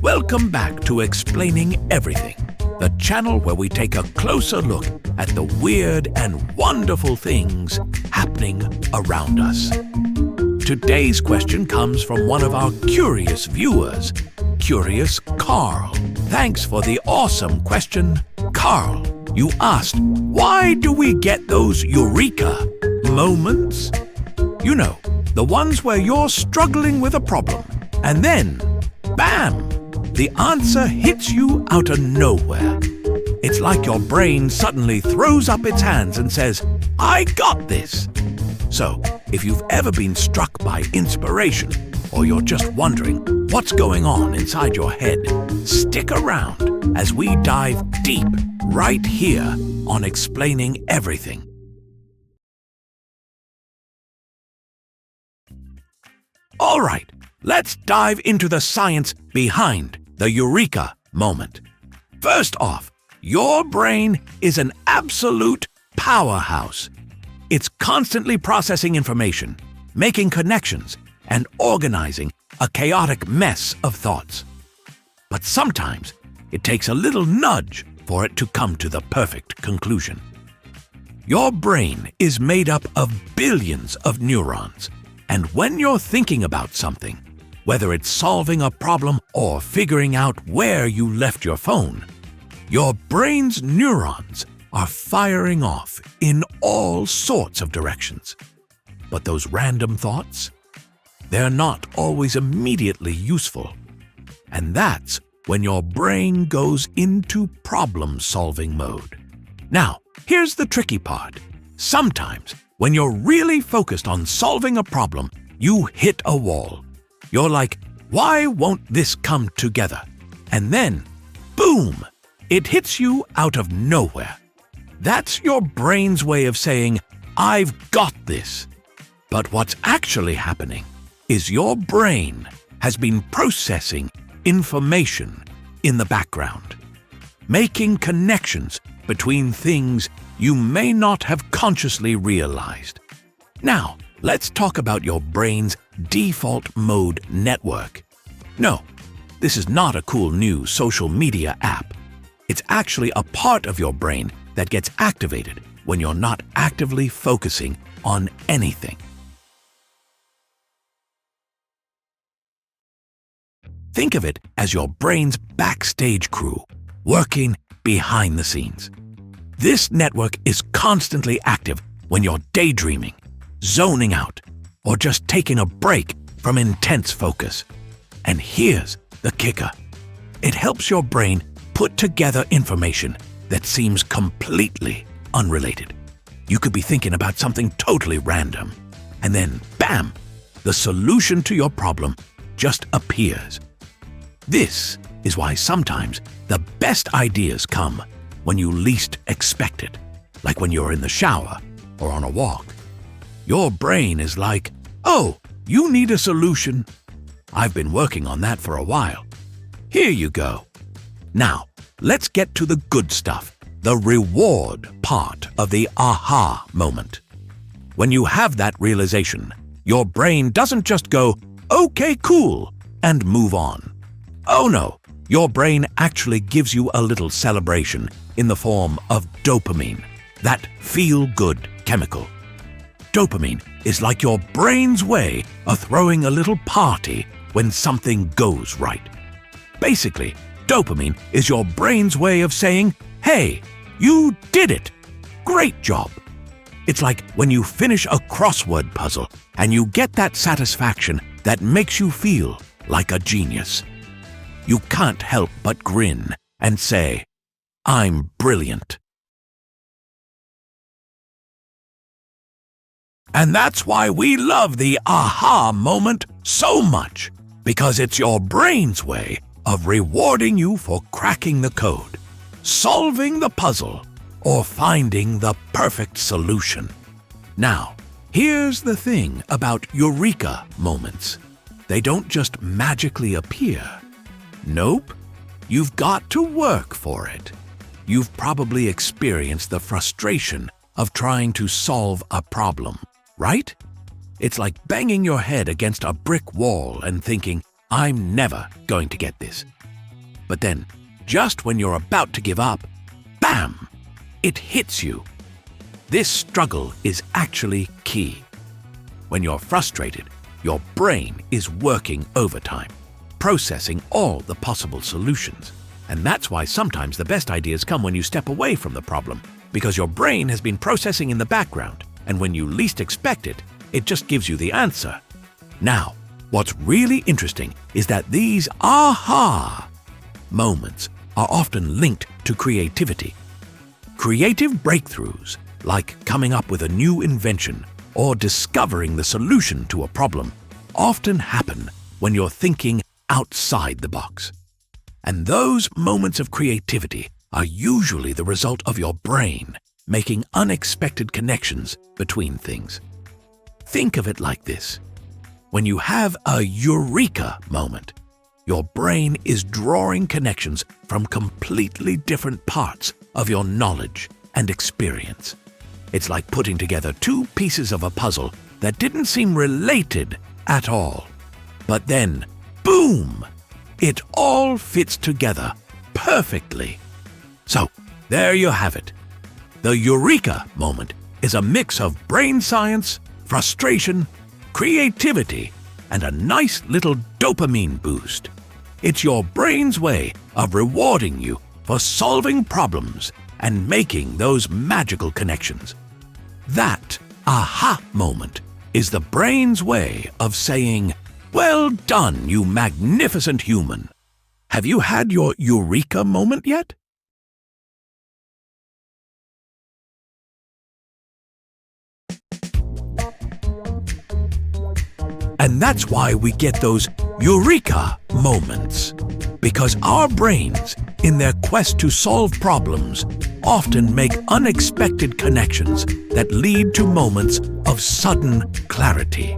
Welcome back to Explaining Everything, the channel where we take a closer look at the weird and wonderful things happening around us. Today's question comes from one of our curious viewers, Curious Carl. Thanks for the awesome question, Carl. You asked, why do we get those eureka moments? You know, the ones where you're struggling with a problem, and then, bam! The answer hits you out of nowhere. It's like your brain suddenly throws up its hands and says, I got this! So, if you've ever been struck by inspiration, or you're just wondering what's going on inside your head, stick around as we dive deep right here on Explaining Everything. All right, let's dive into the science behind the eureka moment. First off, your brain is an absolute powerhouse. It's constantly processing information, making connections, and organizing a chaotic mess of thoughts. But sometimes it takes a little nudge for it to come to the perfect conclusion. Your brain is made up of billions of neurons, and when you're thinking about something, whether it's solving a problem or figuring out where you left your phone, your brain's neurons are firing off in all sorts of directions. But those random thoughts? They're not always immediately useful. And that's when your brain goes into problem-solving mode. Now, here's the tricky part. Sometimes, when you're really focused on solving a problem, you hit a wall. You're like, why won't this come together? And then, boom! It hits you out of nowhere. That's your brain's way of saying, I've got this. But what's actually happening is your brain has been processing information in the background, making connections between things you may not have consciously realized. Now, let's talk about your brain's default mode network. No, this is not a cool new social media app. It's actually a part of your brain that gets activated when you're not actively focusing on anything. Think of it as your brain's backstage crew, working behind the scenes. This network is constantly active when you're daydreaming, zoning out, or just taking a break from intense focus. And here's the kicker. It helps your brain put together information that seems completely unrelated. You could be thinking about something totally random, and then, bam, the solution to your problem just appears. This is why sometimes the best ideas come when you least expect it, like when you're in the shower or on a walk. Your brain is like, oh, you need a solution. I've been working on that for a while. Here you go. Now, let's get to the good stuff, the reward part of the aha moment. When you have that realization, your brain doesn't just go, okay, cool, and move on. Oh no, your brain actually gives you a little celebration in the form of dopamine, that feel-good chemical. Dopamine is like your brain's way of throwing a little party when something goes right. Basically, dopamine is your brain's way of saying, hey, you did it! Great job! It's like when you finish a crossword puzzle and you get that satisfaction that makes you feel like a genius. You can't help but grin and say, I'm brilliant. And that's why we love the aha moment so much, because it's your brain's way of rewarding you for cracking the code, solving the puzzle, or finding the perfect solution. Now, here's the thing about eureka moments. They don't just magically appear. Nope, you've got to work for it. You've probably experienced the frustration of trying to solve a problem, right? It's like banging your head against a brick wall and thinking, I'm never going to get this. But then, just when you're about to give up, bam! It hits you. This struggle is actually key. When you're frustrated, your brain is working overtime, processing all the possible solutions. And that's why sometimes the best ideas come when you step away from the problem, because your brain has been processing in the background, and when you least expect it, it just gives you the answer. Now, what's really interesting is that these aha moments are often linked to creativity. Creative breakthroughs, like coming up with a new invention or discovering the solution to a problem, often happen when you're thinking outside the box. And those moments of creativity are usually the result of your brain making unexpected connections between things. Think of it like this. When you have a eureka moment, your brain is drawing connections from completely different parts of your knowledge and experience. It's like putting together two pieces of a puzzle that didn't seem related at all. But then, boom! It all fits together perfectly. So, there you have it. The eureka moment is a mix of brain science, frustration, creativity, and a nice little dopamine boost. It's your brain's way of rewarding you for solving problems and making those magical connections. That aha moment is the brain's way of saying, "Well done, you magnificent human." Have you had your eureka moment yet? And that's why we get those eureka moments. Because our brains, in their quest to solve problems, often make unexpected connections that lead to moments of sudden clarity.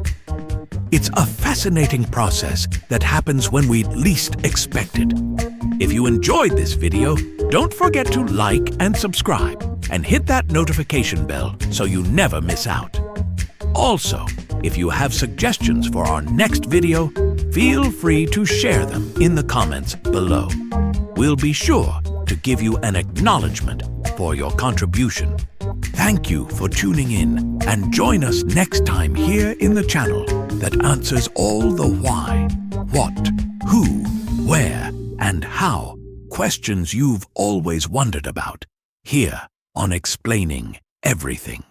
It's a fascinating process that happens when we least expect it. If you enjoyed this video, don't forget to like and subscribe and hit that notification bell so you never miss out. Also, if you have suggestions for our next video, feel free to share them in the comments below. We'll be sure to give you an acknowledgement for your contribution. Thank you for tuning in, and join us next time here in the channel that answers all the why, what, who, where, and how questions you've always wondered about, here on Explaining Everything.